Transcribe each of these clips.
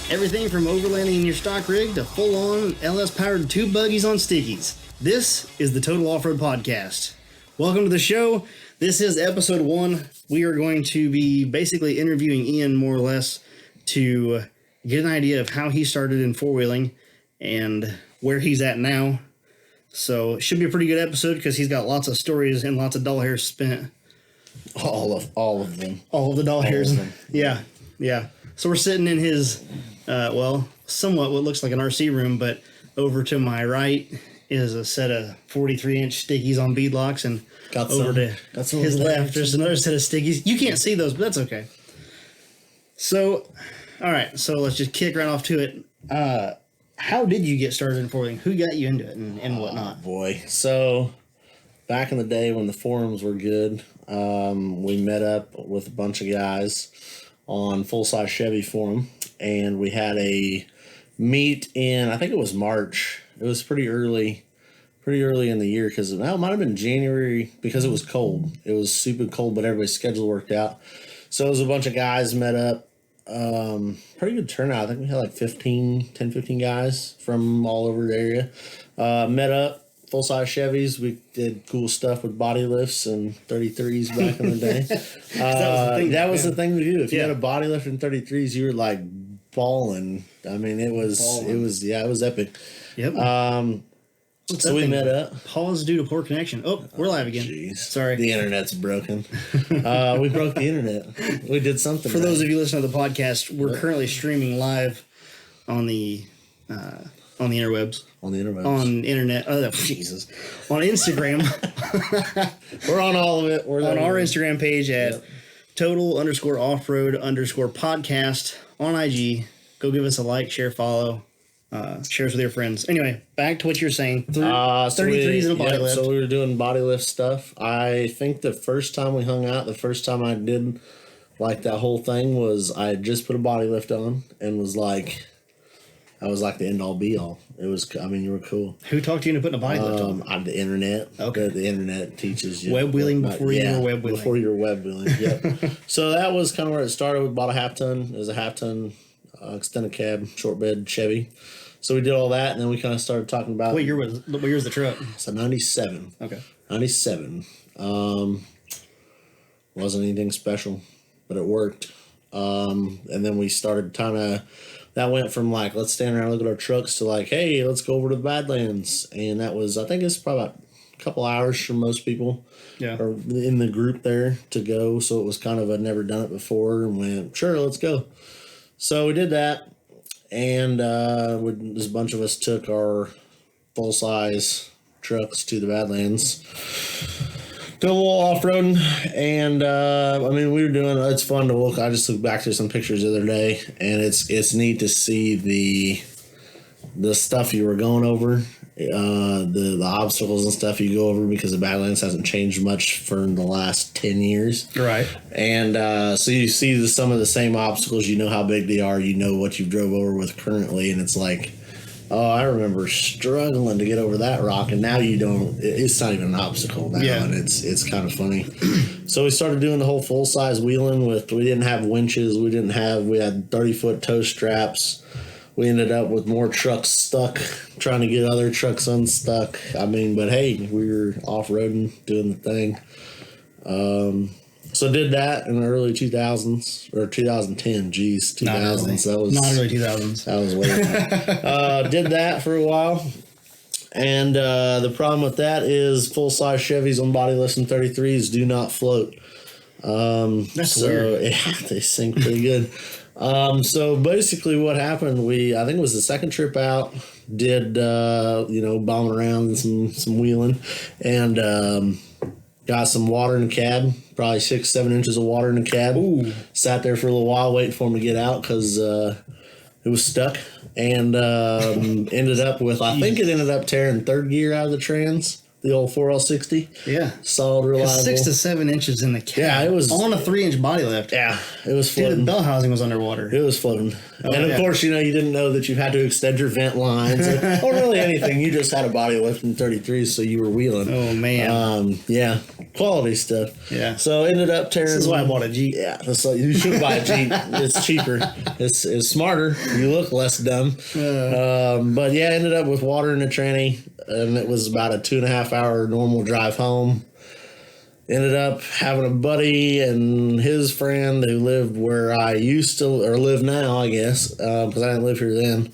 Everything from overlanding in your stock rig to full-on LS-powered tube buggies on stickies. This is the Total Off-Road Podcast. Welcome to the show. This is episode 1. We are going to be basically interviewing Ian more or less to get an idea of how he started in four-wheeling and where he's at now. So it should be a pretty good episode because he's got lots of stories and lots of doll hairs spent. All of them. All of the doll hairs. Yeah. So we're sitting in his, somewhat what looks like an RC room, but over to my right is a set of 43-inch stickies on beadlocks, and over to his left, there's another set of stickies. You can't see those, but that's okay. So, all right, so let's just kick right off to it. How did you get started in four-wheeling? Who got you into it and whatnot? Boy. So, back in the day when the forums were good, we met up with a bunch of guys on Full-Size Chevy Forum, and we had a meet in, I think it was March. It was pretty early in the year, because it might have been January, because it was cold. It was super cold, but everybody's schedule worked out. So it was a bunch of guys met up. Pretty good turnout. I think we had like 15 guys from all over the area. Met up. Full-size Chevys. We did cool stuff with body lifts and 33s back in the day. That was the thing to do. If you had a body lift in 33s, you were like balling. I mean, it was epic. Yep. So we met up. Pause due to poor connection. Oh, we're live again. Jeez. Sorry. The internet's broken. We broke the internet. We did something. For those of you listening to the podcast, we're currently streaming live on the interwebs. On internet. Oh, Jesus. On Instagram. We're on all of it. We're on our Instagram page at total_offroad_podcast on IG. Go give us a like, share, follow. Share us with your friends. Anyway, back to what you're saying. 33s and a body lift. So we were doing body lift stuff. I think the first time we hung out, the first time I did like that whole thing was I had just put a body lift on and was like, I was like the end all be all. It was, I mean, you were cool. Who talked to you into putting a body lift on? On the internet. Okay. The internet teaches you. Web wheeling before you were web wheeling. Before you were web wheeling, yep. So that was kind of where it started. We bought a half ton. It was a half ton extended cab, short bed Chevy. So we did all that, and then we kind of started talking about... What year was the truck? It's a 97. Okay. 97. Wasn't anything special, but it worked. And then we started kind of... That went from like, let's stand around and look at our trucks to like, hey, let's go over to the Badlands. And that was, I think it's probably about a couple hours for most people. Yeah. Or in the group there to go. So it was kind of a never done it before and went, sure, let's go. So we did that. And this bunch of us took our full-size trucks to the Badlands. Did a little off-roading, and I mean, we were doing. It's fun to look. I just looked back to some pictures the other day, and it's neat to see the stuff you were going over, the obstacles and stuff you go over, because the Badlands hasn't changed much for the last 10 years. Right. And so you see some of the same obstacles. You know how big they are. You know what you drove over with currently, and it's like, oh, I remember struggling to get over that rock, and now you don't. It's not even an obstacle now, and it's kind of funny. So we started doing the whole full-size wheeling with. We didn't have winches. We had 30-foot tow straps. We ended up with more trucks stuck, trying to get other trucks unstuck. I mean, but hey, we were off-roading, doing the thing. So did that in the early 2000s, or 2010, 2000s. That was not early 2000s. That was way did that for a while. And the problem with that is full-size Chevys on body lifts and 33s do not float. That's weird. Yeah, they sink pretty good. So basically what happened, I think it was the second trip out, did, bombing around and some wheeling, and got some water in the cab, probably 6-7 inches of water in the cab. Ooh. Sat there for a little while waiting for him to get out because it was stuck, and ended up tearing third gear out of the trans. The old 4L60. Yeah. Solid, reliable. 6 to 7 inches in the cab. Yeah, it was on a 3-inch body lift. Yeah, it was Dude, floating. the bell housing was underwater. It was floating. And of yeah. course, you didn't know that you had to extend your vent lines or really anything. You just had a body lift in 33s, so you were wheeling. Oh, man. Yeah, quality stuff. Yeah. So ended up tearing. This is why I bought a Jeep. Yeah, you should buy a Jeep. It's cheaper. It's smarter. You look less dumb. But yeah, ended up with water in the tranny, and it was about a 2.5 hour normal drive home. Ended up having a buddy and his friend who lived where I used to, or live now, I guess, because I didn't live here then.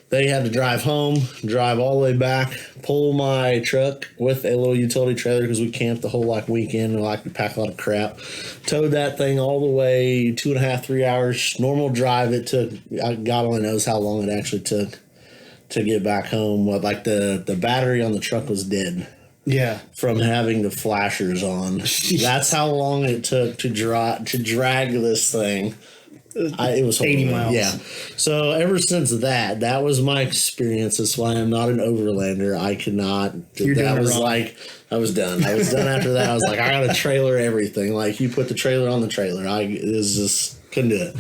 They had to drive home, drive all the way back, pull my truck with a little utility trailer because we camped the whole weekend and we pack a lot of crap. Towed that thing all the way 2.5, 3 hours. Normal drive. It took, God only knows how long it actually took to get back home. The battery on the truck was dead. Yeah. From having the flashers on. That's how long it took to drag this thing. It was 80 miles. Yeah. So ever since that was my experience. That's why I'm not an overlander. I could not. That was wrong. I was done. I was done after that. I was like, I got to trailer everything. You put the trailer on the trailer. Couldn't do it.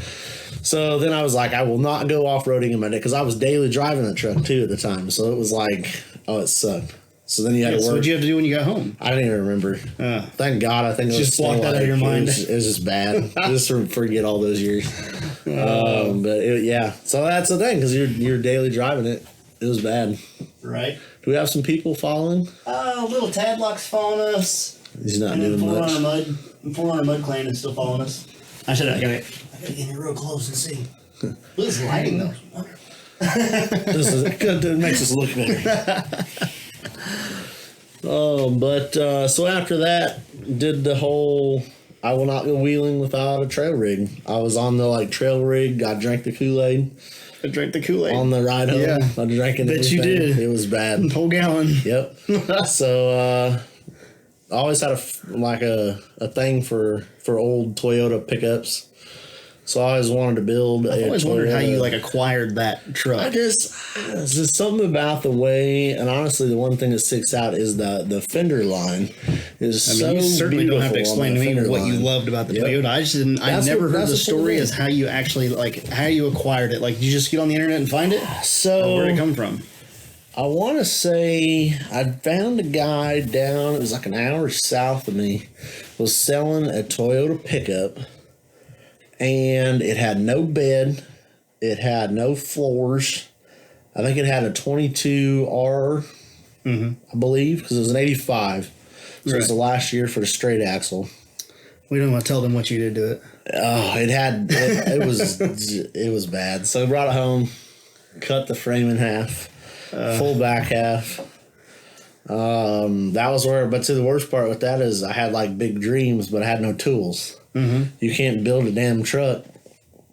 So then I was like, I will not go off-roading in my day, because I was daily driving the truck too at the time. So it was it sucked. So then you had to work. So what did you have to do when you got home? I don't even remember. Thank God. I think it was just blocked that out of your mind. It was just bad. Just forget all those years. So that's the thing, because you're daily driving it. It was bad. Right. Do we have some people following? Little Tadlock's following us. He's not doing much. 400 Mud Clan is still following us. I gotta get in here real close and see. Look at this lighting though. This is good. It makes us look better. So after that, did the whole I will not go wheeling without a trail rig. I was on the trail rig. I drank the Kool-Aid. I drank the Kool-Aid. On the ride home. Yeah. I drank it. Bet you did. It was bad. Whole gallon. Yep. So I always had a thing for old Toyota pickups. So I always wanted to build I always wondered how you acquired that truck. It's just something about the way, and honestly, the one thing that sticks out is the fender line is you certainly don't have to explain to me what you loved about the Yep. Toyota. I never heard the story as how you actually how you acquired it. Did you just get on the internet and find it? So where'd it come from? I want to say I found a guy down. It was an hour south of me. Was selling a Toyota pickup. And it had no bed. It had no floors. I think it had a 22R, I believe, because it was an 85. So it was the last year for the straight axle. We don't want to tell them what you did to it. Oh, it was bad. So I brought it home, cut the frame in half, full back half. That was but the worst part with that is I had big dreams, but I had no tools. Mm-hmm. You can't build a damn truck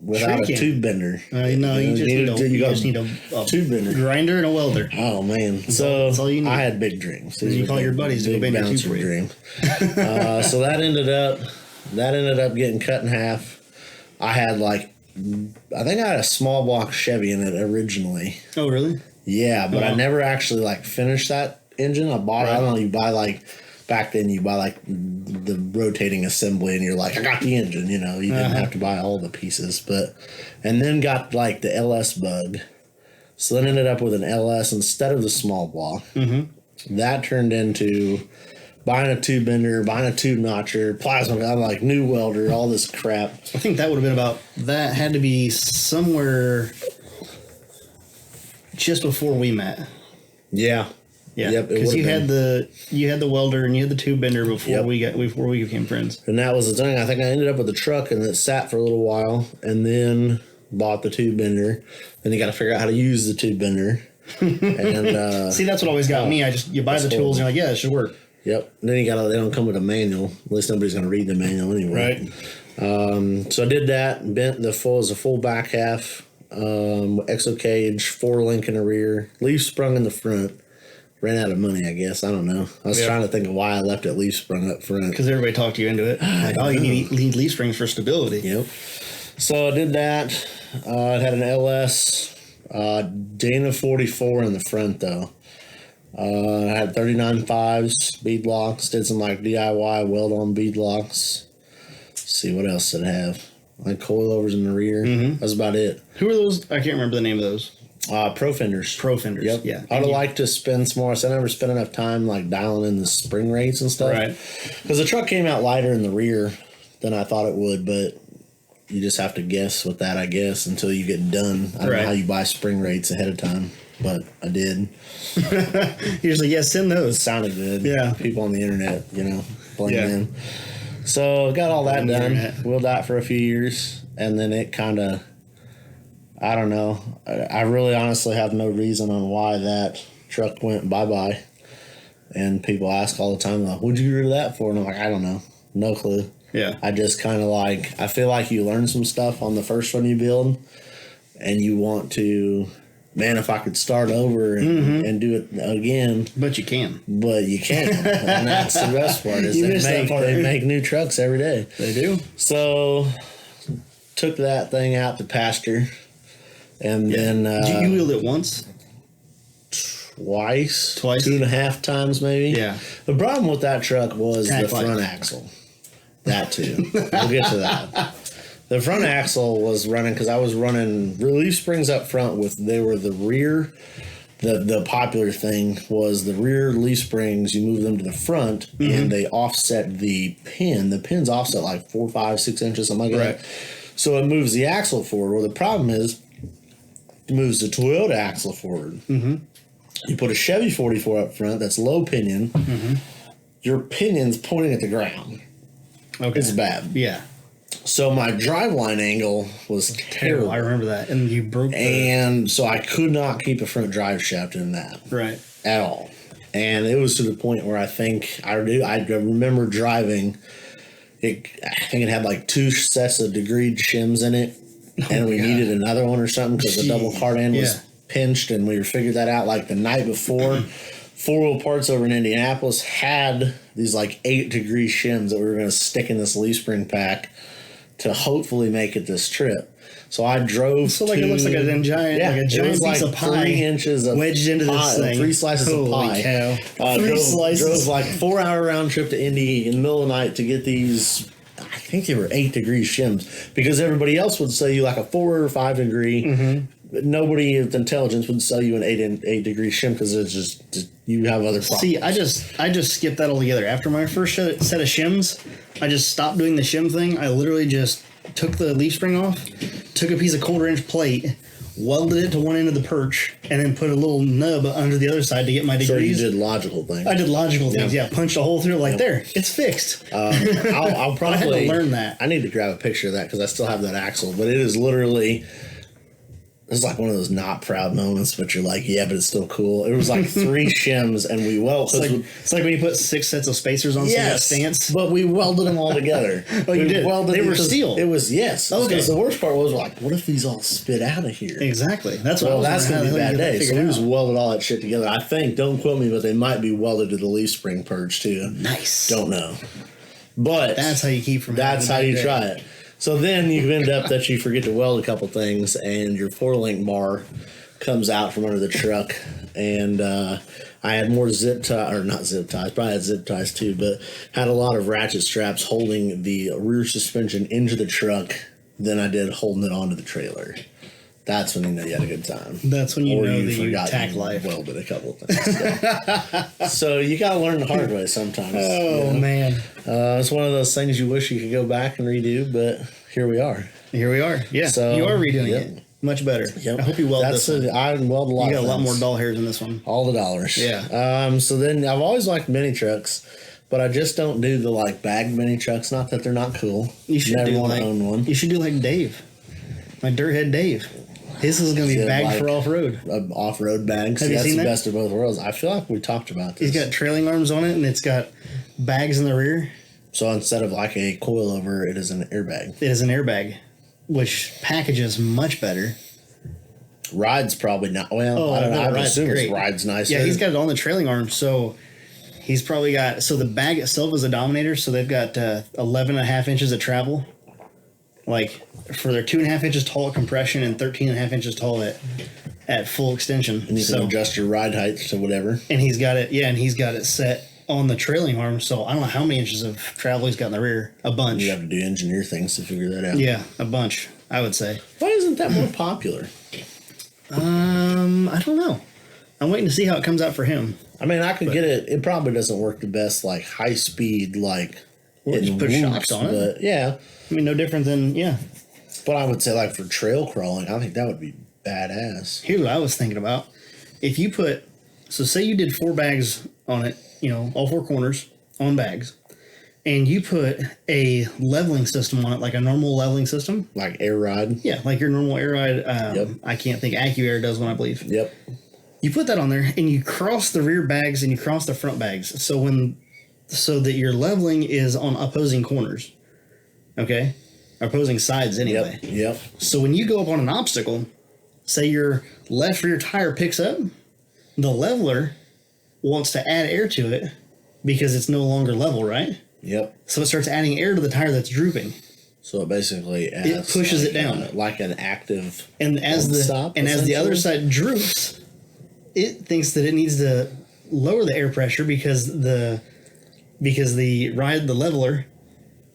without a tube bender. You just need a tube bender, grinder, and a welder. Oh man! That's all you need. I had big dreams. You call your buddies to go bend your tube for you. Dream. So that ended up getting cut in half. I had I think I had a small block Chevy in it originally. Oh really? Yeah, but I never actually finished that engine. I bought it. I don't know. You buy back then you buy the rotating assembly and you're I got the engine, you didn't have to buy all the pieces, and then got the LS bug. So then ended up with an LS instead of the small block. Mm-hmm. That turned into buying a tube bender, buying a tube notcher, plasma gun, new welder, all this crap. I think that would have been that had to be somewhere just before we met. Yeah. Yeah, because you had the welder and you had the tube bender before we became friends. And that was the thing. I think I ended up with the truck and it sat for a little while, and then bought the tube bender. Then you got to figure out how to use the tube bender. And see, that's what always got me. You buy the tools and you're it should work. Yep. And then they don't come with a manual. At least nobody's going to read the manual anyway. Right. So I did that. Bent the full back half. Exo cage, 4-link in the rear, leaf sprung in the front. Ran out of money, I guess. I don't know. I was trying to think of why I left it leaf sprung up front. Because everybody talked you into it. You need leaf springs for stability. Yep. So I did that. It had an LS Dana 44 in the front, though. I had 39.5s, bead locks, did some like DIY weld on bead locks. Let's see, what else did I have? Like coilovers in the rear. That's about it. Who are those? I can't remember the name of those. Pro fenders. Pro fenders. Yep. Yeah. I would like to spend some more. So I never spent enough time like dialing in the spring rates and stuff. Right. Because the truck came out lighter in the rear than I thought it would, but you just have to guess with that, I guess, until you get done. I don't know how you buy spring rates ahead of time, but I did. You're just like, yeah, send It those. sounded good. Yeah. People on the internet, blame them. So got all that done. Wheeled out for a few years, and then it kind of, I don't know. I really honestly have no reason on why that truck went bye-bye. And people ask all the time, like, what'd you get rid of that for? And I'm like, I don't know. No clue. Yeah. I just kind of I feel like you learn some stuff on the first one you build, and you want to, man, if I could start over and do it again. But you can. But you can't. And that's the best part is they make new trucks every day. They do. So took that thing out to pasture, and then Did you wheeled it once? Twice, 2.5 times maybe. Yeah. The problem with that truck was the front axle. That too. We'll get to that. The front axle was running because I was running relief springs up front they were the rear. The popular thing was the rear leaf springs. You move them to the front and they offset the pin. The pin's offset like 4, 5, 6 inches, something like that. So it moves the axle forward. Well, the problem is it moves the Toyota axle forward. You put a Chevy 44 up front that's low pinion. Your pinion's pointing at the ground. Okay. It's bad. Yeah. So my driveline angle was terrible. I remember that. And you broke and so I could not keep a front drive shaft in that. Right. At all. And it was to the point where I remember driving it. I think it had like 2 sets of degreed shims in it. And we needed another one or something because the double cart end was pinched, and we figured that out like the night before. 4-Wheel Parts over in Indianapolis had these like 8-degree shims that we were going to stick in this leaf spring pack to hopefully make it this trip. So I drove. So it looks like a giant piece of pie 3 inches of wedged into this thing. 3 slices of pie. Cow. 3 slices. Drove like 4-hour round trip to Indy in the middle of the night to get these. I think they were 8-degree shims because everybody else would sell you like a 4 or 5 degree. But nobody with intelligence would sell you an 8-degree shim because it's just you have other problems. See, I just skipped that altogether. After my first set of shims, I just stopped doing the shim thing. I literally just took the leaf spring off, took a piece of 1/4-inch plate, welded it to one end of the perch, and then put a little nub under the other side to get my degrees. So you did logical things. I did logical things. Yeah, punched a hole through it there. It's fixed. I'll probably I had to learn that. I need to grab a picture of that because I still have that axle, but it is literally. It's like one of those not proud moments, but you're like, yeah, but it's still cool. It was like 3 shims, and we welded. It's like when you put 6 sets of spacers on some stance. But we welded them all together. You did? They were steel. It was, yes. Okay. Because the worst part was, like, what if these all spit out of here? Exactly. That's going to be a bad day. So we just welded all that shit together. I think, don't quote me, but they might be welded to the leaf spring purge, too. Nice. Don't know. But that's how you keep from. That's how you try it. So then you end up that you forget to weld a couple things, and your 4-link bar comes out from under the truck. And I had more not zip ties, probably had zip ties too, but had a lot of ratchet straps holding the rear suspension into the truck than I did holding it onto the trailer. That's when you know you had a good time. That's when you know that you tack life. Welded a couple of things. So you got to learn the hard way sometimes. Oh, man. It's one of those things you wish you could go back and redo, but here we are. Here we are. Yeah. So, you are redoing it. Much better. Yep. I hope you weld this one. I weld a lot. You got a lot more doll hairs in this one. All the dollars. Yeah. So then I've always liked mini trucks, but I just don't do the like bagged mini trucks. Not that they're not cool. You should never want to own one. You should do like Dave, my dirthead Dave. His is going to be bagged for off-road. Off-road bags. Have you seen that? That's the best of both worlds. I feel like we talked about this. He's got trailing arms on it, and it's got bags in the rear. So instead of like a coilover, it is an airbag. It is an airbag, which packages much better. Ride's probably not. Well, I don't know. I assume ride's nicer. Yeah, he's got it on the trailing arm, so he's probably got. So the bag itself is a Dominator, so they've got 11.5 inches of travel. Like for their 2.5 inches tall at compression and 13.5 inches tall at at full extension. And you can adjust your ride height to whatever. And he's got it set on the trailing arm. So I don't know how many inches of travel he's got in the rear. A bunch. You have to do engineer things to figure that out. Yeah, a bunch, I would say. Why isn't that more popular? I don't know. I'm waiting to see how it comes out for him. I mean, I could get it. It probably doesn't work the best, like high speed, like just put shocks on it. But yeah, I mean, no different than But I would say, like for trail crawling, I think that would be badass. Here's what I was thinking about: if you say you did 4 bags on it, all 4 corners on bags, and you put a leveling system on it, like a normal leveling system, like air ride. Yeah, like your normal air ride. Yep. I can't think. AccuAir does one, I believe. Yep. You put that on there, and you cross the rear bags and you cross the front bags, so that your leveling is on opposing corners, okay, opposing sides anyway. Yep. So when you go up on an obstacle, say your left rear tire picks up, the leveler wants to add air to it because it's no longer level, right? Yep. So it starts adding air to the tire that's drooping. So it basically adds, pushes it down like an active. And as the other side droops, it thinks that it needs to lower the air pressure because the leveler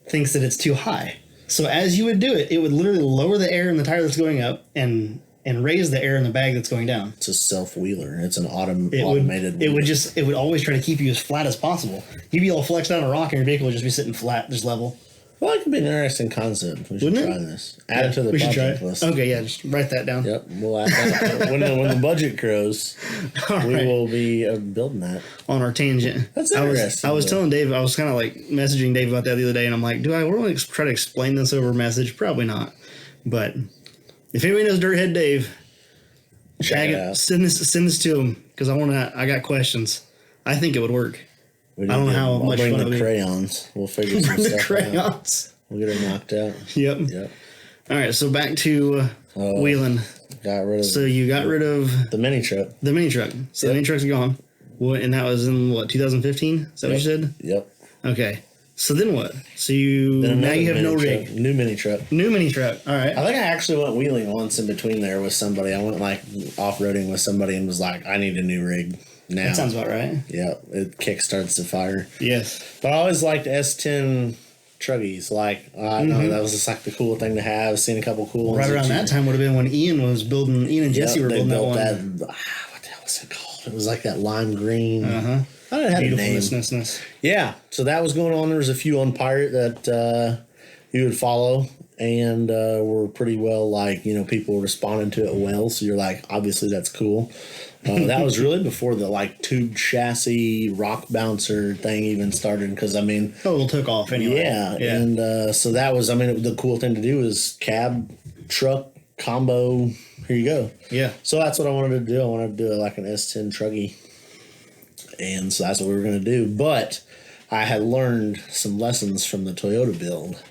thinks that it's too high. So as you would do it, it would literally lower the air in the tire that's going up and raise the air in the bag that's going down. It's a self-wheeler. It's an automated wheeler. It would always try to keep you as flat as possible. You'd be all flexed down a rock and your vehicle would just be sitting flat, just level. Well, it could be an interesting concept. We should try this. Add it to the project list. Okay, yeah, just write that down. Yep, we'll add that. when the budget grows, we will be building that. On our tangent. That's interesting. I was telling Dave, I was kind of like messaging Dave about that the other day, and I'm like, do I really try to explain this over message? Probably not. But if anybody knows Dirthead Dave, check it out. Send this to him because I got questions. I think it would work. I don't know how much fun it would be. Crayons. We'll figure some stuff out. We'll get it knocked out. Yep. All right, so back to wheeling. Got rid of. So you got rid of the mini truck. The mini truck. So the mini truck's gone. And that was in 2015? Is that what you said? Yep. Okay. So then what? So now you have no rig. New mini truck. New mini truck. All right. I think I actually went wheeling once in between there with somebody. I went like off-roading with somebody and was like, I need a new rig. Now. That sounds about right. Yeah, it kickstarts the fire. Yes. But I always liked S10 truggies. Like, I know that was just like the cool thing to have. Seen a couple cool ones. Right around that time would have been when Ian and Jesse were building that one. What the hell was it called? It was like that lime green. Uh-huh. I didn't have a name. Beautifulness. Yeah, so that was going on. There was a few on Pirate that you would follow. And were pretty well, like, people responded to it well. So you're like, obviously that's cool. That was really before the like tube chassis rock bouncer thing even started. Because it took off anyway. Yeah. And so that was, the cool thing to do is cab, truck, combo. Here you go. Yeah. So that's what I wanted to do. I wanted to do like an S10 truggy. And so that's what we were going to do. But I had learned some lessons from the Toyota build.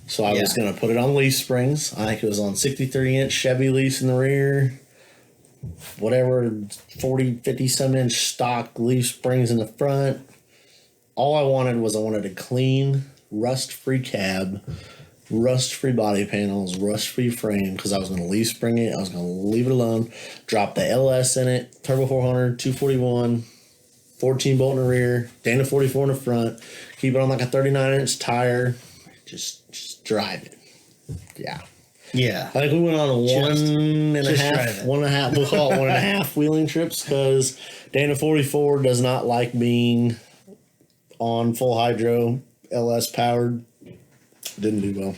So I was going to put it on leaf springs. I think it was on 63-inch Chevy leafs in the rear. Whatever, 40, 50-some-inch stock leaf springs in the front. All I wanted a clean, rust-free cab, rust-free body panels, rust-free frame, because I was going to leaf spring it. I was going to leave it alone. Drop the LS in it, Turbo 400, 241, 14-bolt in the rear, Dana 44 in the front. Keep it on like a 39-inch tire. Just drive it. Yeah. Yeah. I think we went on a one and a half, we'll call it 1.5 wheeling trips because Dana 44 does not like being on full hydro, LS powered. Didn't do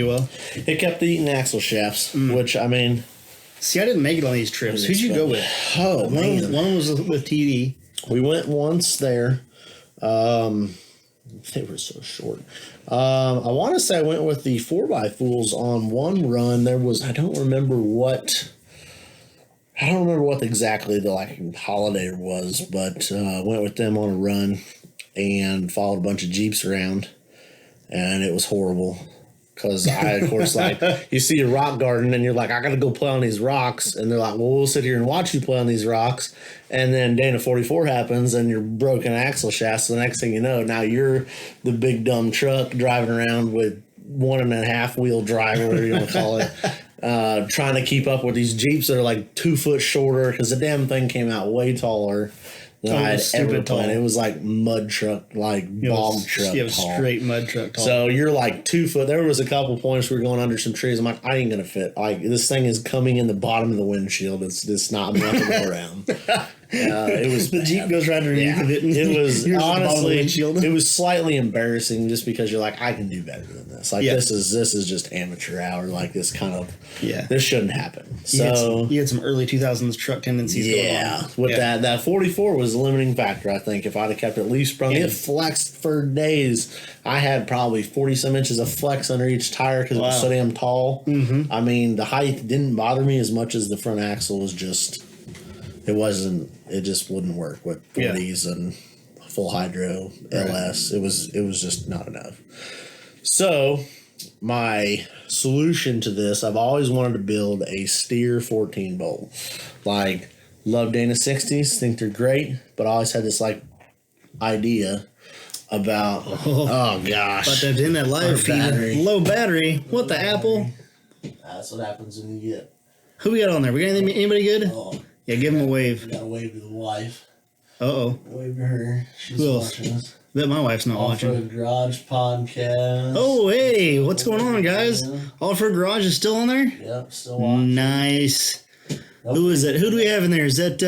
well. It kept eating axle shafts, which, See, I didn't make it on these trips. Who'd you go with? Oh, man. One was with TD. We went once there. They were so short. I want to say I went with the 4x4s on one run. There was, I don't remember what exactly the holiday was, but went with them on a run and followed a bunch of Jeeps around, and it was horrible. Because I, of course, you see a rock garden and you're like, I got to go play on these rocks. And they're like, well, we'll sit here and watch you play on these rocks. And then Dana 44 happens and you're broken axle shafts. So the next thing you know, now you're the big dumb truck driving around with 1.5 wheel drive, or whatever you want to call it. trying to keep up with these Jeeps that are like 2 foot shorter because the damn thing came out way taller than I had ever planned. It was like mud truck, like bog truck. It was tall. straight mud truck tall. So you're like 2 foot. There was a couple points we were going under some trees. I'm like, I ain't gonna fit. Like this thing is coming in the bottom of the windshield. It's not enough to go around. It was the Jeep goes right underneath of it. It was honestly, it was slightly embarrassing just because you're like, I can do better than this. Like this is just amateur hour. Like this kind of this shouldn't happen. So you had some early 2000s truck tendencies. Going on. That 44 was the limiting factor. I think if I'd have kept it leaf sprung, it flexed for days. I had probably 40 some inches of flex under each tire because it was so damn tall. Mm-hmm. I mean, the height didn't bother me as much as the front axle was just. It just wouldn't work with 40s and full hydro LS. It was just not enough. So my solution to this, I've always wanted to build a steer 14 bolt. Like, love Dana 60s, think they're great, but I always had this like idea about oh gosh. But they're in that live feed. Low battery. What the Apple? That's what happens when you get. Who we got on there? We got anybody good? Oh. Yeah, give him a wave. We got to wave to the wife. Uh-oh. Wave to her. She's watching us. Bet my wife's not watching. Offroad Garage podcast. Oh, hey. What's going on, guys? Offroad Garage is still on there? Yep, still watching. Nice. Nope. Who is it? Who do we have in there? Is that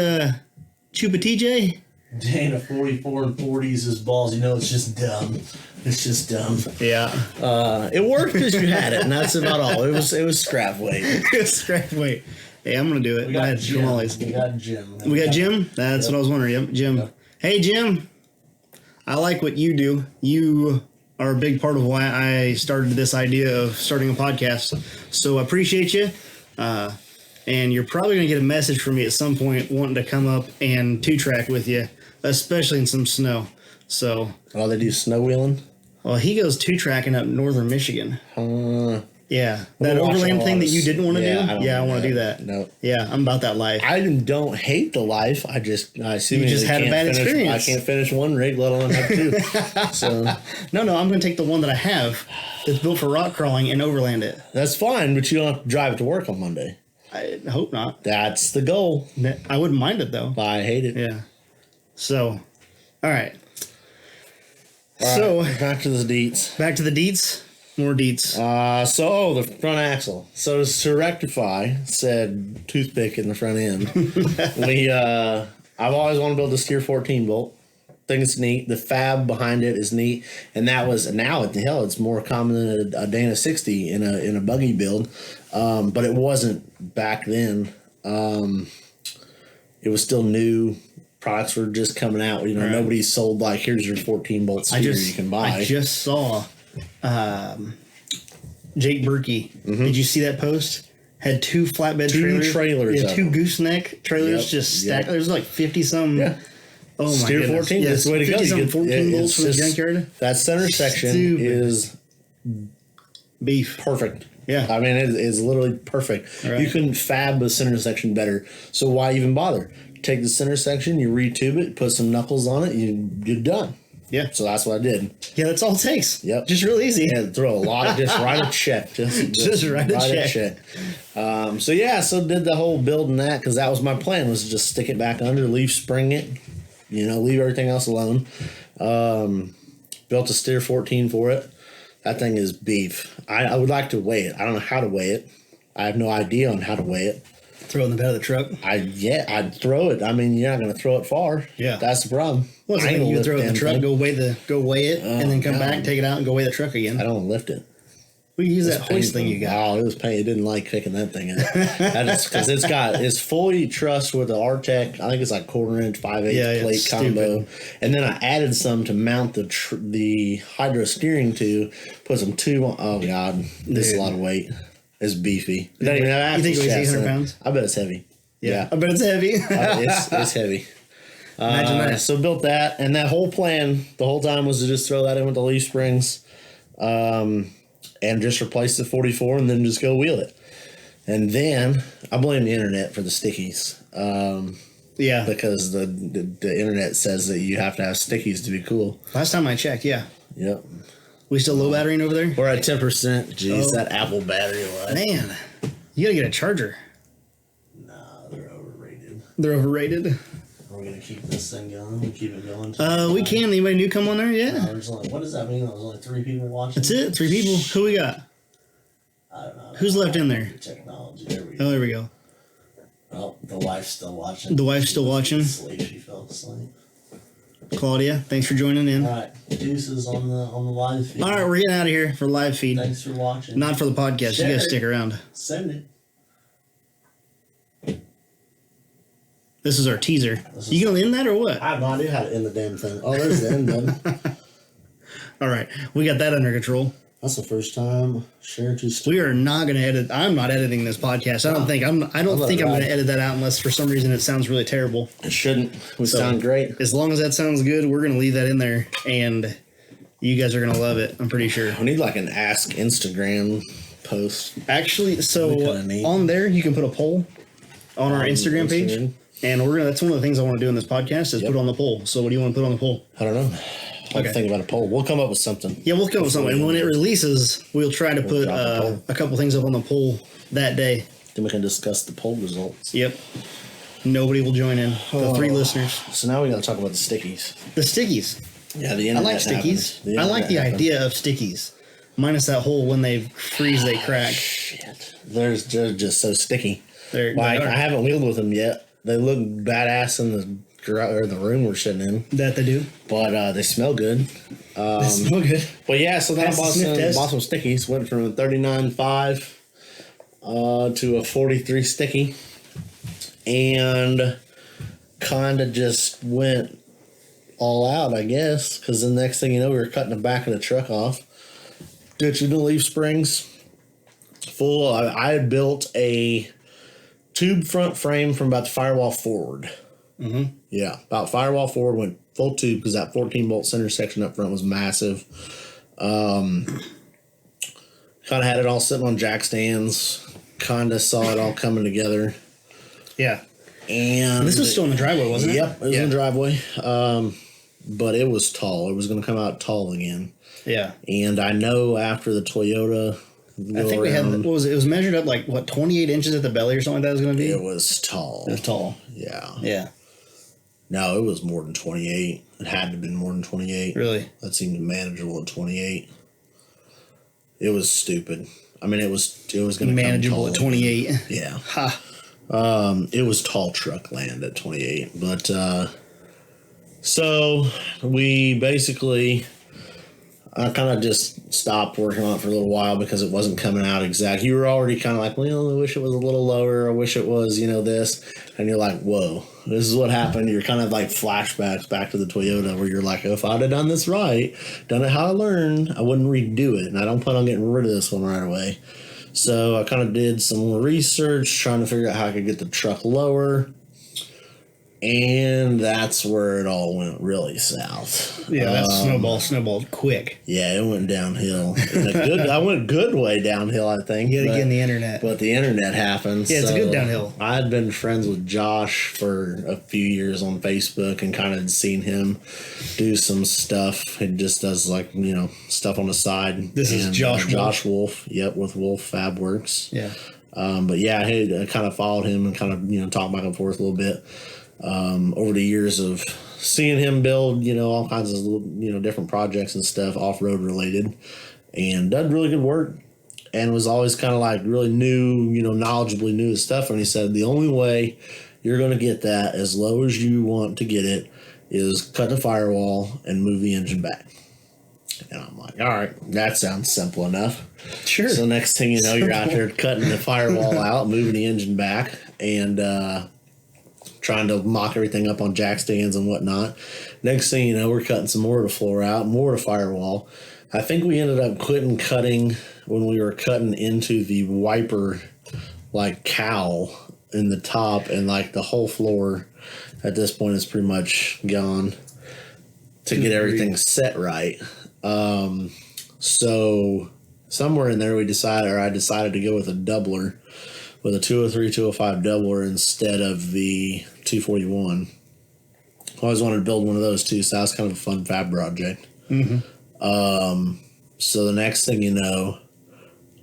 Chupa TJ? Dana 44 and 40s is balls. You know, it's just dumb. It's just dumb. Yeah. It worked because you had it, and that's about all. It was scrap weight. It was scrap weight. Hey, I'm going to do it. We got Jim. We got Jim? That's what I was wondering. Yep, Jim. Yep. Hey, Jim. I like what you do. You are a big part of why I started this idea of starting a podcast. So I appreciate you. And you're probably going to get a message from me at some point wanting to come up and two-track with you, especially in some snow. So. Oh, they do snow wheeling? Well, he goes two-tracking up northern Michigan. Yeah, that overland thing that you didn't want to do. I want to do that. No. Yeah, I'm about that life. I don't hate the life. I just had a bad experience. I can't finish one rig, let alone have two. So no, I'm going to take the one that I have that's built for rock crawling and overland it. That's fine, but you don't have to drive it to work on Monday. I hope not. That's the goal. I wouldn't mind it though. I hate it. Yeah. So, all right. So back to the deets. Back to the deets. More deets. So the front axle. So to rectify said toothpick in the front end, I've always wanted to build a steer 14 bolt. Think it's neat. The fab behind it is neat, and that was it's more common than a Dana 60 in a buggy build, but it wasn't back then. It was still new. Products were just coming out. Nobody sold like here's your 14 bolt steer you can buy. I just saw. Jake Berkey. Mm-hmm. Did you see that post? Had two flatbed trailers. Yeah, two gooseneck trailers just stacked. There's like 50 some. Yeah. Oh my Steer goodness. 14. That's the way to go. 14 bolts for the junkyard. That center section is beef. Perfect. Yeah. I mean, it's literally perfect. Right. You couldn't fab the center section better. So why even bother? Take the center section, you retube it, put some knuckles on it, you're done. Yeah. So that's what I did. Yeah, that's all it takes. Yep. Just real easy. Yeah, throw a lot of, just write a check. Just write a check. So did the whole building that because that was my plan was to just stick it back under, leave spring it, leave everything else alone. Built a steer 14 for it. That thing is beef. I would like to weigh it. I don't know how to weigh it. I have no idea on how to weigh it. Throw it in the bed of the truck? I'd throw it. I mean, you're not going to throw it far. Yeah. That's the problem. Well, so you throw it in the truck, go weigh it, and then come back, take it out, and go weigh the truck again. I don't lift it. We use that hoist thing you got. Oh, it was pain. It didn't like kicking that thing in. That is because it's fully trussed with the Artec. I think it's like 1/4 inch, 5/8 plate combo. Stupid. And then I added some to mount the hydro steering to. Put some tube. Oh God, this is a lot of weight. It's beefy. You think it weighs 800 pounds? I bet it's heavy. Yeah. I bet it's heavy. It's heavy. Imagine that. So built that, and that whole plan the whole time was to just throw that in with the leaf springs, and just replace the 44, and then just go wheel it. And then I blame the internet for the stickies. Because the internet says that you have to have stickies to be cool. Last time I checked, yeah. Yep. We still low battering over there? We're at 10%. Jeez, that Apple battery life. Man, You gotta get a charger. Nah, they're overrated. They're overrated. Are we gonna keep this thing going? We keep it going. We can. Anybody new come on there? Yeah. There's only, what does that mean? There's only 3 people watching. That's it. 3 people. Who we got? I don't know. Who's left in there? Technology. There we go. Oh, there we go. Oh, the wife's still watching. The wife's still watching. She fell asleep. Claudia, thanks for joining in. All right, deuces on the live feed. All right, we're getting out of here for live feed. Thanks for watching. Not for the podcast. Share You guys it. stick around. Send it. This is our teaser. You gonna end that or what? I have no idea how to end the damn thing. Oh, there's the end button. All right, we got that under control. That's the first time. Share to We are not gonna edit. I'm not editing this podcast. I don't think I'm gonna edit that out unless for some reason it sounds really terrible. It shouldn't. We sound great. As long as that sounds good, we're gonna leave that in there, and you guys are gonna love it. I'm pretty sure. We need like an Ask Instagram post. Actually, so on there you can put a poll on our Instagram page. And that's one of the things I want to do in this podcast is put on the poll. So what do you want to put on the poll? I don't know. I'll think about a poll. We'll come up with something. Yeah, we'll come up with something. And when it releases, we'll try to put a couple things up on the poll that day. Then we can discuss the poll results. Yep. Nobody will join in. The 3 listeners. So now we got to talk about the stickies. The stickies. Yeah, the I internet like stickies. happens. I like the idea of stickies. Minus that hole when they freeze, they crack. Shit. They're just so sticky. They I are. haven't wheeled with them yet. They look badass in the or the room we're sitting in. That they do. But they smell good. They smell good. But yeah, so then I Pass the sniff test. bought some stickies. Went from a 39.5 to a 43 sticky. And kind of just went all out, I guess. Because the next thing you know, we were cutting the back of the truck off. Ditching the leaf springs. Full. I had built a tube front frame from about the firewall forward. Mm-hmm. Yeah, about firewall forward, went full tube because that 14-bolt center section up front was massive. Kind of had it all sitting on jack stands. Kind of saw it all coming together. Yeah. And this was still in the driveway, wasn't it? Yep, it was in the driveway. But it was tall. It was going to come out tall again. Yeah. And I know after the Toyota... I think we had, what was it? It was measured up like, 28 inches at the belly or something like that was going to be? It was tall. It was tall. Yeah. Yeah. No, it was more than 28. It had to have been more than 28. Really? That seemed manageable at 28. It was stupid. I mean, it was going to manageable at 28. Yeah. Ha. It was tall truck land at 28. But, so we basically... I kind of just stopped working on it for a little while because it wasn't coming out exact. You were already kind of like, well, I wish it was a little lower. I wish it was, this. And you're like, whoa, this is what happened. You're kind of like flashbacks back to the Toyota where you're like, if I'd have done this right, done it how I learned, I wouldn't redo it. And I don't plan on getting rid of this one right away. So I kind of did some more research trying to figure out how I could get the truck lower. And that's where it all went really south. Yeah, that snowballed quick. Yeah, it went downhill. I went good way downhill, I think. You gotta get in the internet. But the internet happened. Yeah, it's a good downhill. I had been friends with Josh for a few years on Facebook and kind of seen him do some stuff. He just does stuff on the side. This is Josh Wolf. Yep, with Wolf Fab Works. Yeah. But yeah, I kind of followed him and kind of talked back and forth a little bit. Over the years of seeing him build, all kinds of different projects and stuff, off-road related, and done really good work, and was always kind of like really new, knowledgeably new to stuff. And he said the only way you're going to get that as low as you want to get it is cut the firewall and move the engine back. And I'm like, all right, that sounds simple enough. Sure. So next thing you know, you're out there cutting the firewall out, moving the engine back, and trying to mock everything up on jack stands and whatnot. Next thing you know, we're cutting some more of the floor out, more of the firewall. I think we ended up quitting cutting when we were cutting into the wiper, cowl in the top, and the whole floor at this point is pretty much gone to get everything set right. So somewhere in there I decided to go with a doubler, with a 203, 205 doubler instead of the 241. I always wanted to build one of those too, so that was kind of a fun fab project. Mm-hmm. So the next thing you know,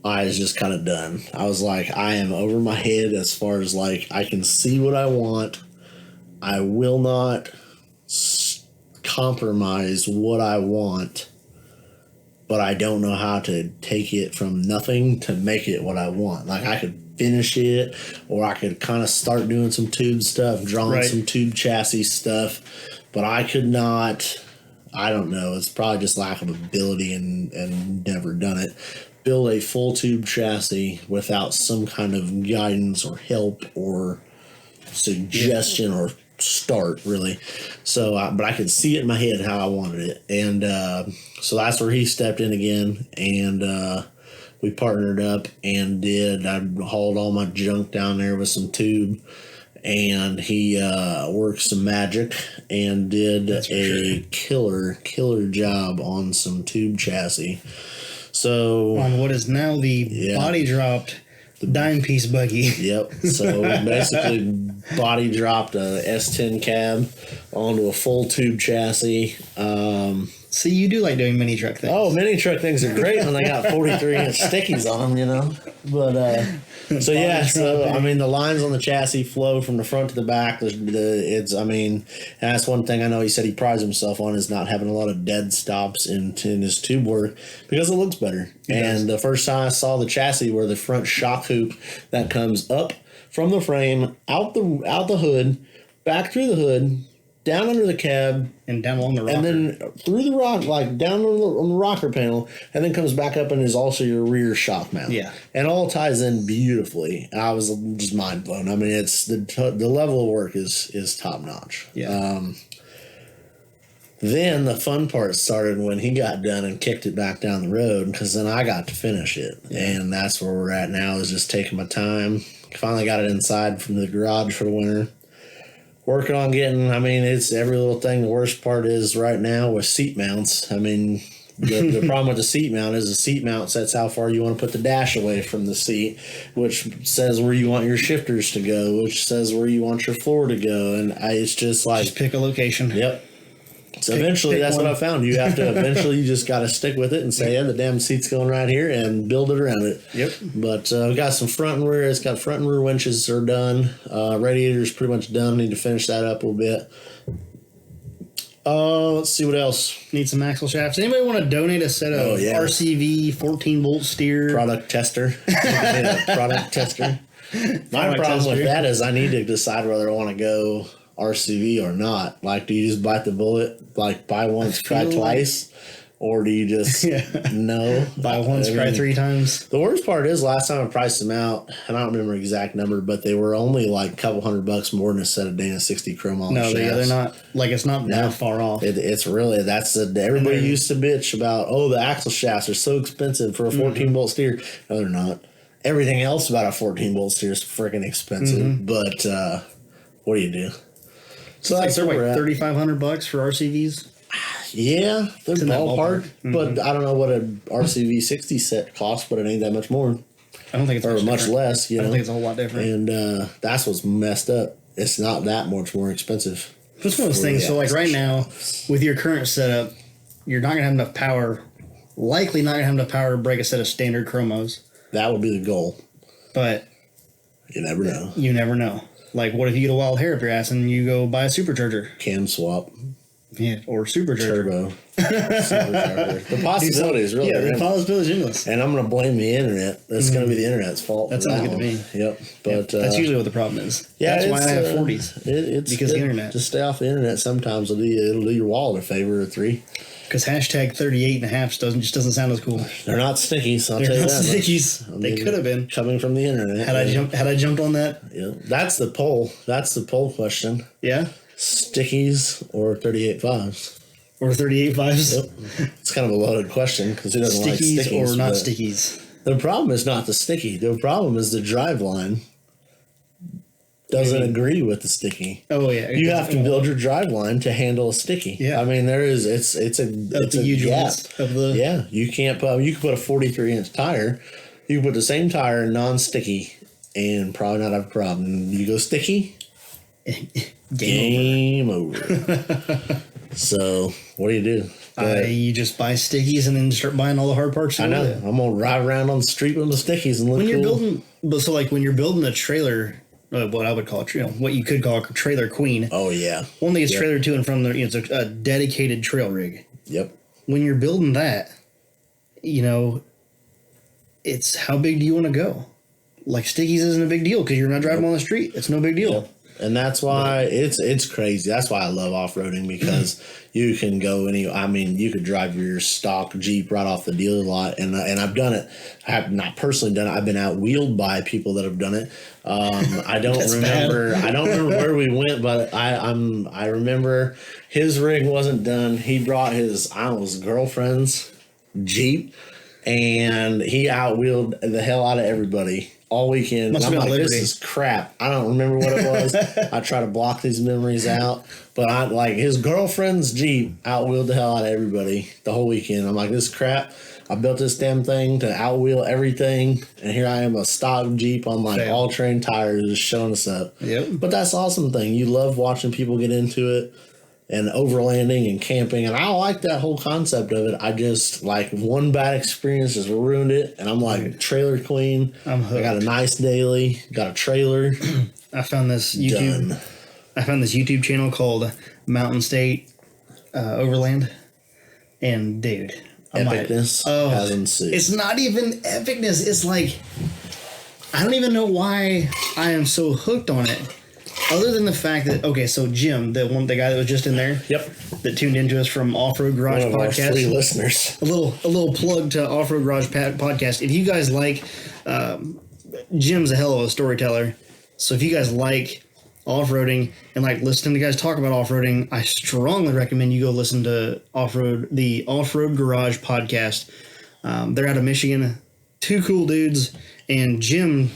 I was just kind of done. I was like, I am over my head as far as like I can see what I want. I will not compromise what I want, but I don't know how to take it from nothing to make it what I want. Like I could finish it, or I could kind of start doing some tube stuff, drawing some tube chassis stuff, but I could not. I don't know. It's probably just lack of ability and never done it. Build a full tube chassis without some kind of guidance or help or suggestion or start, really. So, but I could see it in my head how I wanted it. And so that's where he stepped in again. And we partnered up and I hauled all my junk down there with some tube. And he worked some magic and did killer job on some tube chassis. So on what is now the body dropped dime piece buggy. Yep. So basically body dropped a S10 cab onto a full tube chassis. See, you do like doing mini truck things. Oh, mini truck things are great when they got 43-inch stickies on them, you know. But so yeah, so I mean the lines on the chassis flow from the front to the back. And that's one thing I know he said he prides himself on is not having a lot of dead stops in his tube work because it looks better. And the first time I saw the chassis where the front shock hoop that comes up from the frame out the hood, back through the hood, down under the cab, and down along the rocker, and then through the rock, like down on the rocker panel, and then comes back up and is also your rear shock mount. Yeah, and all ties in beautifully. I was just mind blown. I mean, it's the level of work is top notch. Yeah. Then the fun part started when he got done and kicked it back down the road, because then I got to finish it, and that's where we're at now. Is just taking my time. Finally got it inside from the garage for the winter. Working on getting, it's every little thing. The worst part is right now with seat mounts. The problem with the seat mount is the seat mount sets how far you want to put the dash away from the seat, which says where you want your shifters to go, which says where you want your floor to go. And it's just like... Just pick a location. Yep. So eventually, that's what I found. You have to you just got to stick with it and say, yeah, the damn seat's going right here and build it around it. Yep. But we got some front and rear. It's got front and rear winches are done. Radiator's pretty much done. Need to finish that up a little bit. Let's see what else. Need some axle shafts. Anybody want to donate a set of RCV 14-volt steer? Product tester. Product tester. My problem with that is I need to decide whether I want to go RCV or not. Like, do you just bite the bullet, like buy once, try twice, or do you just buy once, try three times? The worst part is last time I priced them out, and I don't remember the exact number, but they were only like a couple $100 more than a set of Dana 60 chrome all shafts. They're not like it's not that far off. It's really everybody used to bitch about the axle shafts are so expensive for a 14-volt steer. No, they're not. Everything else about a 14-volt steer is freaking expensive, but what do you do? So that's they're like $3,500 for RCVs. Yeah, they're ballpark, but I don't know what an RCV 60 set costs, but it ain't that much more. I don't think it's much less. I don't think it's a whole lot different. And that's what's messed up. It's not that much more expensive. It's one of those things. So, like right now, with your current setup, you're not gonna have enough power. Likely not gonna have enough power to break a set of standard chromos. That would be the goal, but you never know. You never know. Like, what if you get a wild hair up your ass and you go buy a supercharger? Cam swap. Yeah, or supercharger. Turbo. Supercharger. The possibility is really the possibility is endless. And I'm going to blame the internet. That's going to be the internet's fault. That sounds good to me. Yep. But that's usually what the problem is. Yeah, that's why I have 40s. It's because of the internet. Just stay off the internet. Sometimes it'll do your wallet a favor or three. Because hashtag 38.5 doesn't sound as cool. They're not stickies. I'll tell you that. They're not stickies. They could have been coming from the internet. Had I jumped on that? Yeah, that's the poll. That's the poll question. Yeah, stickies or 38.5s. Or 38.5s. Yep. It's kind of a loaded question because who doesn't like stickies or not stickies. The problem is not the sticky. The problem is the driveline doesn't agree with the sticky. Oh yeah, you have to build your driveline to handle a sticky. Yeah, I mean it's a huge gap. Of the you can't put a 43-inch tire. You can put the same tire in non-sticky and probably not have a problem. You go sticky, game over. So what do you do? You just buy stickies and then start buying all the hard parts. I know. I'm gonna ride around on the street with the stickies and look when you're cool. building, but so like when you're building a trailer, what I would call it, what you could call a trailer queen. Oh yeah. One thing is trailer to and from there. It's a dedicated trail rig. Yep. When you're building that, it's how big do you want to go? Like stickies isn't a big deal because you're not driving on the street. It's no big deal. Yep. And that's why it's crazy. That's why I love off-roading, because you can go you could drive your stock Jeep right off the dealer lot. And I've done it. I have not personally done it. I've been out-wheeled by people that have done it. I don't remember. I don't remember where we went, but I remember his rig wasn't done. He brought his girlfriend's Jeep, and he out-wheeled the hell out of everybody all weekend. And I'm like, this is crap. I don't remember what it was. I try to block these memories out, but his girlfriend's Jeep outwheeled the hell out of everybody the whole weekend. I'm like, this is crap. I built this damn thing to outwheel everything, and here I am, a stock Jeep on all terrain tires, just showing us up. Yep. But that's the awesome thing. You love watching people get into it and overlanding and camping, and I like that whole concept of it. I just one bad experience just ruined it, and I'm like, trailer queen. I'm hooked. I got a nice daily, got a trailer. I found this YouTube channel called Mountain State Overland, and dude, epicness has ensued. It's not even epicness. It's like I don't even know why I am so hooked on it. Other than the fact that, so Jim, the guy that was just in there, that tuned into us from Offroad Garage Podcast, our 3 listeners, a little plug to Offroad Garage Podcast. If you guys like, Jim's a hell of a storyteller, so if you guys like off-roading and like listening to guys talk about off-roading, I strongly recommend you go listen to the Offroad Garage Podcast. They're out of Michigan, 2 cool dudes, and Jim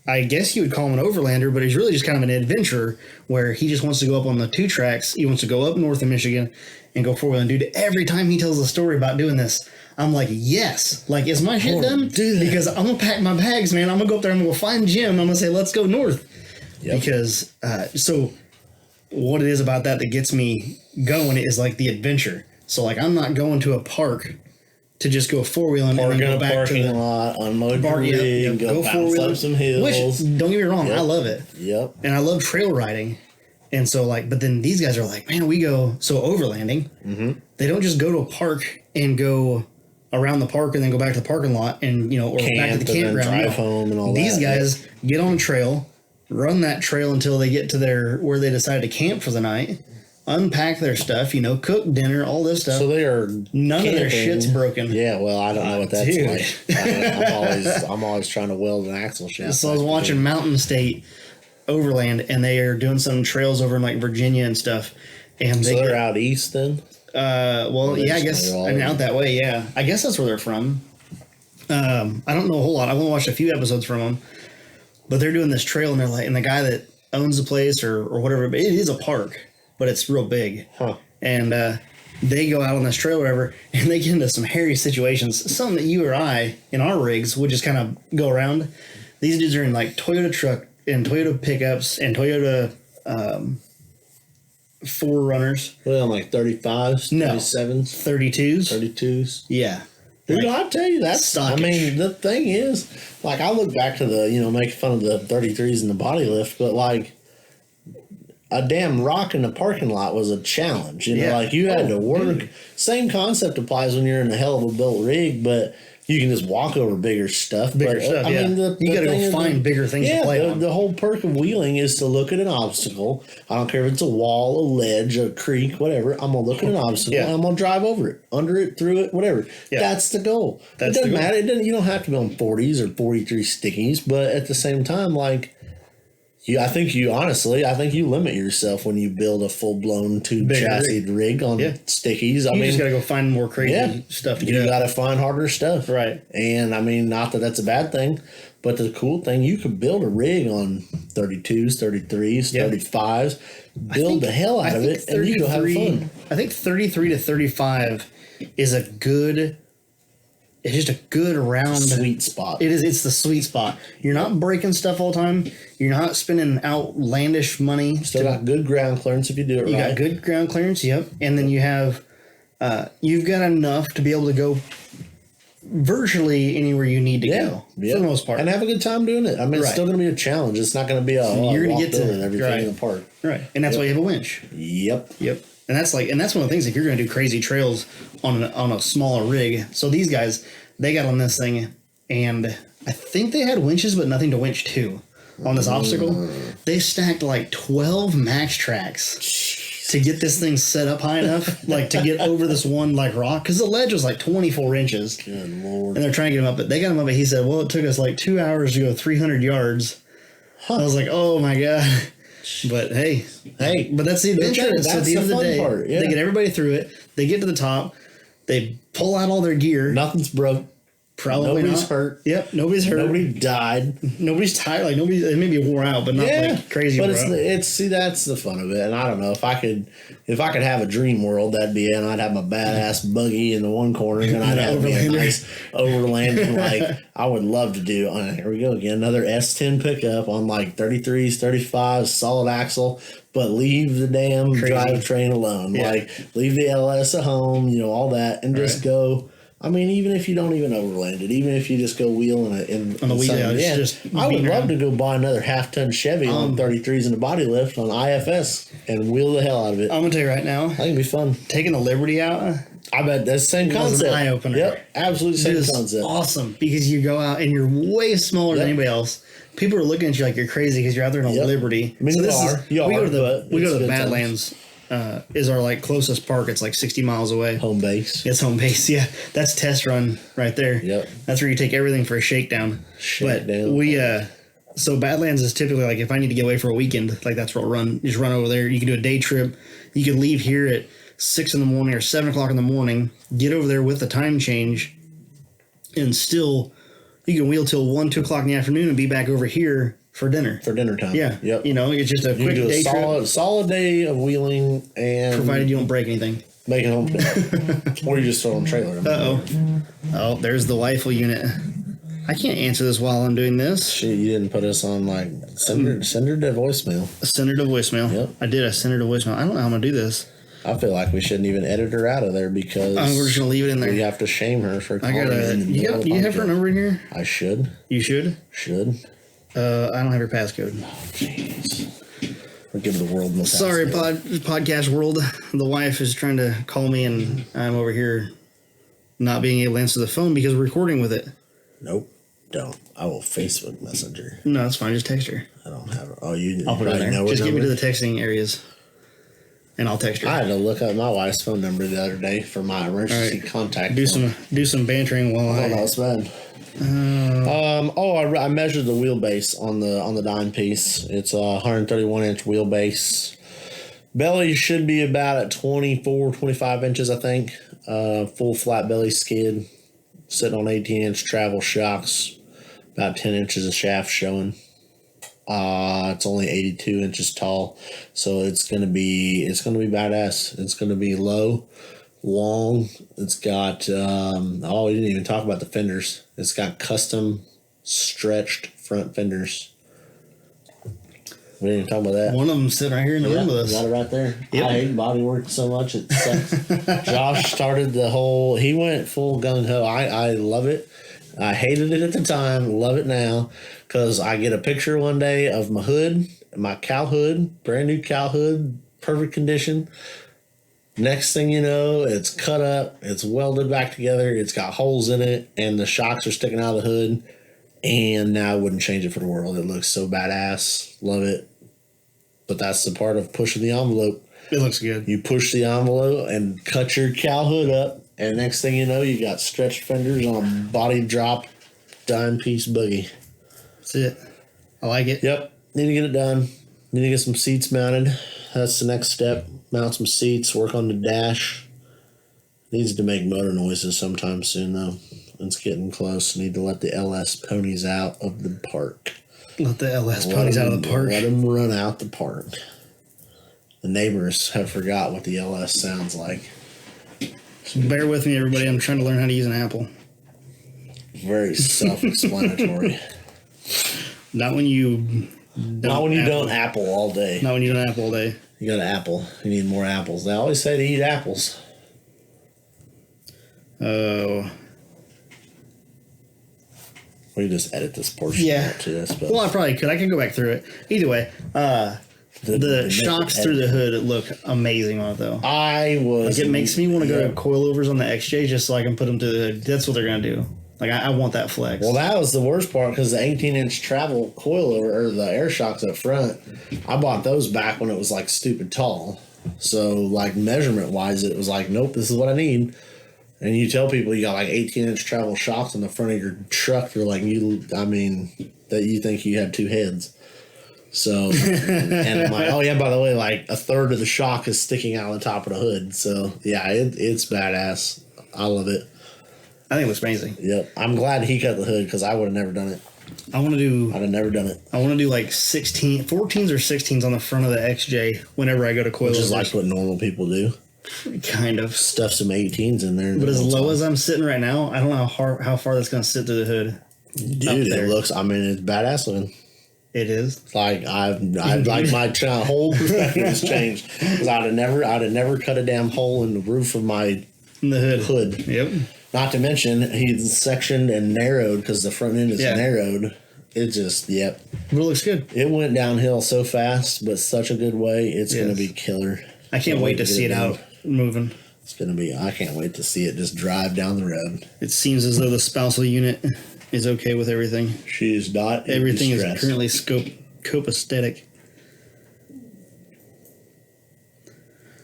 I guess you would call him an overlander, but he's really just kind of an adventurer where he just wants to go up on the 2 tracks. He wants to go up north of Michigan and go 4-wheeling. Dude, every time he tells a story about doing this, I'm like, yes. Like, is my shit done? Because I'm going to pack my bags, man. I'm going to go up there. I'm going to find Jim. I'm going to say, let's go north. Yep. Because, so what it is about that gets me going is like the adventure. So, like, I'm not going to a park to just go 4-wheeling and then go back to the lot, unload your rig, go 4-wheeling some hills. Which, don't get me wrong, I love it. Yep. And I love trail riding. And so, but then these guys are like, man, we go, overlanding. Mm-hmm. They don't just go to a park and go around the park and then go back to the parking lot and, or back to the campground. Drive home and all these that. These guys get on a trail, run that trail until they get to where they decide to camp for the night. Unpack their stuff, cook dinner, all this stuff. So they are none of their shit's broken. Yeah, well, I don't know what that's like. I'm always trying to weld an axle shaft. So I was watching Mountain State Overland, and they are doing some trails over in Virginia and stuff. And they're out east then. I guess out that way. Yeah, I guess that's where they're from. I don't know a whole lot. I've only watched a few episodes from them, but they're doing this trail, and they're like, and the guy that owns the place or whatever, but it is a park. But it's real big. Huh. And they go out on this trail or whatever, and they get into some hairy situations. Something that you or I, in our rigs, would just kind of go around. These dudes are in Toyota truck and Toyota pickups and Toyota 4Runners. Well, 35s, 27s? 32s. Yeah. Dude, I tell you, that's stockish. I mean, the thing is, I look back to the, make fun of the 33s and the body lift, but a damn rock in the parking lot was a challenge. You had to work. Dude. Same concept applies when you're in a hell of a built rig, but you can just walk over bigger stuff. I mean, you got to go find bigger things to play on. The whole perk of wheeling is to look at an obstacle. I don't care if it's a wall, a ledge, a creek, whatever. I'm going to look at an obstacle and I'm going to drive over it, under it, through it, whatever. Yeah. That's the goal. It doesn't matter. You don't have to be on 40s or 43 stickies, but at the same time, I think you limit yourself when you build a full-blown tube chassis rig on stickies. You just got to go find more crazy stuff to get. You got to find harder stuff. Right. And, not that that's a bad thing, but the cool thing, you could build a rig on 32s, 33s, 35s, build the hell out of it, and you go have fun. I think 33 to 35 is a good it's just a good round sweet spot. It is. It's the sweet spot. You're not breaking stuff all the time. You're not spending outlandish money. Still got good ground clearance if you do it right. You got good ground clearance. Yep. And then you have, you've got enough to be able to go virtually anywhere you need to go for the most part, and have a good time doing it. I mean, it's still going to be a challenge. It's not going to be you're going to get to everything in the park, right? And that's why you have a winch. Yep. And that's one of the things. If you're going to do crazy trails on a smaller rig, so these guys, they got on this thing, and I think they had winches, but nothing to winch to on this obstacle. They stacked like 12 max tracks to get this thing set up high enough, like to get over this one like rock, because the ledge was like 24 inches. Good Lord. And they're trying to get him up, but they got him up. But he said, "Well, it took us like 2 hours to go 300 yards." I was like, "Oh my god." But hey, but that's the adventure. So at the end of the day, they get everybody through it. They get to the top. They pull out all their gear. Nothing's broke. Probably nobody's hurt. Yep, nobody's hurt. Nobody died. Nobody's tired. Like nobody, they may be wore out, but not like crazy. But it's that's the fun of it. And I don't know if I could have a dream world, that'd be it. I'd have my badass buggy in the one corner, and I'd have a nice overlanding. Like I would love to do. Here we go again, another S10 pickup on like 33s, 35s, solid axle. But leave the damn drivetrain alone. Yeah. Like leave the LS at home. All that, and just go. I mean, even if you don't even overland it, even if you just go wheeling it on the wheel, I would love to go buy another half-ton Chevy on 33s and a body lift on IFS and wheel the hell out of it. I'm gonna tell you right now, I think it'd be fun. Taking the Liberty out, I bet that's the same concept. An eye opener. Yep, absolutely same concept. Awesome, because you go out and you're way smaller than anybody else. People are looking at you like you're crazy because you're out there in a Liberty. I mean, we go to the Badlands. Is our like closest park. It's like 60 miles away. Home base. It's home base. Yeah, that's test run right there. Yep. That's where you take everything for a shakedown. So Badlands is typically like if I need to get away for a weekend, like that's where I'll run. Just run over there. You can do a day trip. You can leave here at 6 a.m. or 7 o'clock in the morning. Get over there with the time change, and still you can wheel till 1, 2 o'clock in the afternoon and be back over here. For dinner time. Yeah. Yep. It's just a quick day trip. Solid day of wheeling, and provided you don't break anything. Make it home. Or you just throw on a trailer. Oh, there's the Weifel unit. I can't answer this while I'm doing this. Shit, you didn't put us on like send her to voicemail. Send her to voicemail. Yep. I did. I sent her to voicemail. I don't know how I'm gonna do this. I feel like we shouldn't even edit her out of there because we're just gonna leave it in there. We have to shame her for calling You have her number in here? I should. You should? Should. I don't have your passcode. Oh, jeez. We'll give the world no Sorry, podcast world. The wife is trying to call me, and I'm over here not being able to answer the phone because we're recording with it. Nope. Don't. I will Facebook Messenger. No, that's fine. Just text her. I don't have her. Oh, you I'll put it in there. Just get me to the texting areas, and I'll text her. I had to look up my wife's phone number the other day for my emergency contact. Do some bantering while I spend. I measured the wheelbase on the dime piece. It's a 131 inch wheelbase. Belly should be about at 24, 25 inches, I think. Full flat belly skid, sitting on 18 inch travel shocks, about 10 inches of shaft showing. It's only 82 inches tall, so it's gonna be badass. It's gonna be low, long. It's got we didn't even talk about the fenders. It's got custom stretched front fenders. We didn't even talk about that. One of them sitting right here in the room with us. Got it right there. Yep. I hate bodywork so much it sucks. Josh started he went full gung ho. I love it. I hated it at the time, love it now, because I get a picture one day of my hood, my cow hood, brand new cow hood, perfect condition. Next thing you know, it's cut up, it's welded back together, it's got holes in it, and the shocks are sticking out of the hood. And now I wouldn't change it for the world. It looks so badass. Love it. But that's the part of pushing the envelope. It looks good. You push the envelope and cut your cow hood up, and next thing you know, you got stretched fenders on a body drop dime piece buggy. That's it. I like it. Yep. Need to get it done. Need to get some seats mounted. That's the next step. Mount some seats, work on the dash. Needs to make motor noises sometime soon, though. It's getting close. Need to let the LS ponies out of the park. Let the LS ponies out of the park? Let them run out the park. The neighbors have forgot what the LS sounds like. So bear with me, everybody. I'm trying to learn how to use an Apple. Very self-explanatory. Not when you don't apple all day. Not when you don't apple all day. You got an apple. You need more apples. They always say to eat apples. Oh. We just edit this portion out to this. But well, I probably could. I can go back through it. Either way, the shocks through the hood look amazing on it, though. It makes me want to go to coilovers on the XJ just so I can put them to the hood. That's what they're going to do. Like, I want that flex. Well, that was the worst part because the 18-inch travel coilover, or the air shocks up front, I bought those back when it was, like, stupid tall. So, like, measurement-wise, it was like, nope, this is what I need. And you tell people you got like 18-inch travel shocks on the front of your truck, they're like, that you think you had two heads. So, and I'm like, oh yeah, by the way, like a third of the shock is sticking out on the top of the hood. So yeah, it's badass. I love it. I think it looks amazing. Yep. I'm glad he cut the hood because I would have never done it. I'd have never done it. I want to do like 14s or 16s on the front of the XJ whenever I go to coilovers. Which is like what normal people do. Kind of. Stuff some 18s in there. But as low as I'm sitting right now, I don't know how far that's going to sit through the hood. Dude, it looks, it's badass looking. It is. Like I've like my whole perspective has changed because I'd have never cut a damn hole in the roof of my hood. Yep. Not to mention he's sectioned and narrowed because the front end is narrowed. It just But it looks good. It went downhill so fast, but such a good way. It's going to be killer. I can't wait to see it out moving. It's going to be. I can't wait to see it just drive down the road. It seems as though the spousal unit is okay with everything. She is not. Everything is currently copacetic.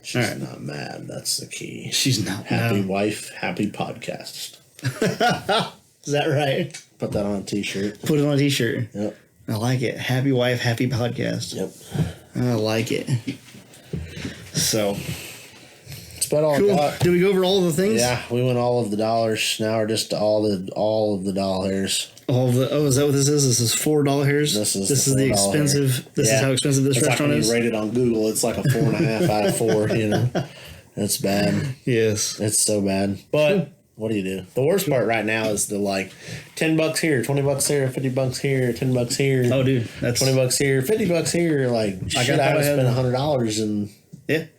She's not mad. That's the key. She's not happy wife, happy podcast. Is that right? Put that on a t-shirt. Put it on a t-shirt. Yep. I like it. Happy wife, happy podcast. Yep. I like it. So. That's about all cool. I got. Did we go over all of the things? Yeah, we went all of the dollars. Now we're just all of the doll hairs. Is that what this is? This is $4 hairs. This is the expensive. Hair. This is how expensive this restaurant is. Rated on Google, it's like a 4.5 out of 4. You know, it's bad. Yes, it's so bad. But what do you do? The worst part right now is the like $10 here, $20 here, $50 here, $10 here. Oh, dude, that's $20 here, $50 here. Like I would spend $100 in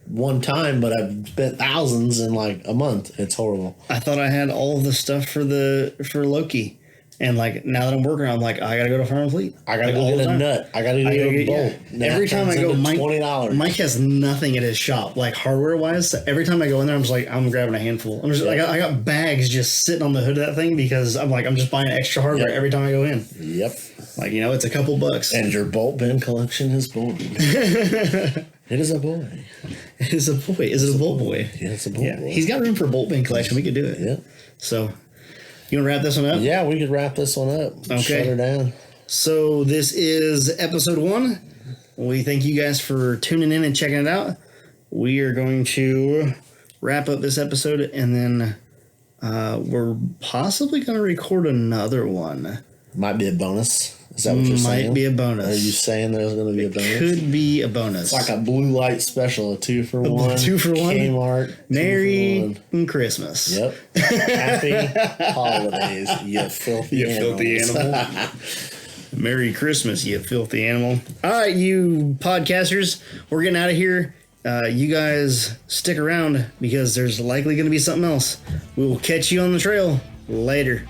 one time, but I've spent thousands in like a month. It's horrible. I thought I had all of the stuff for Loki. And like now that I'm working, I'm like, I gotta go to Farm and Fleet. I gotta go get a nut. I gotta go get a bolt. Every time I go, $20. Mike has nothing at his shop, like hardware wise. So every time I go in there, I'm just like, I'm grabbing a handful. I'm just like, I got bags just sitting on the hood of that thing because I'm just buying extra hardware every time I go in. Yep. Like, it's a couple bucks. And your bolt bin collection is born. It is a boy. It is a boy. Is it a bolt boy? Yeah, it's a bolt boy. He's got room for a bolt bin collection. We could do it. Yeah. So. You want to wrap this one up? Yeah, we could wrap this one up. Okay. Shut her down. So this is episode 1. We thank you guys for tuning in and checking it out. We are going to wrap up this episode, and then we're possibly going to record another one. Might be a bonus. Is that what you're saying? Might be a bonus. Are you saying there's going to be a bonus? Could be a bonus. It's like a blue light special, a 2-for-1. 2-for-1. Kmart. Merry Christmas. Yep. Happy holidays, you filthy animal. Merry Christmas, you filthy animal. All right, you podcasters, we're getting out of here. You guys stick around because there's likely going to be something else. We will catch you on the trail. Later.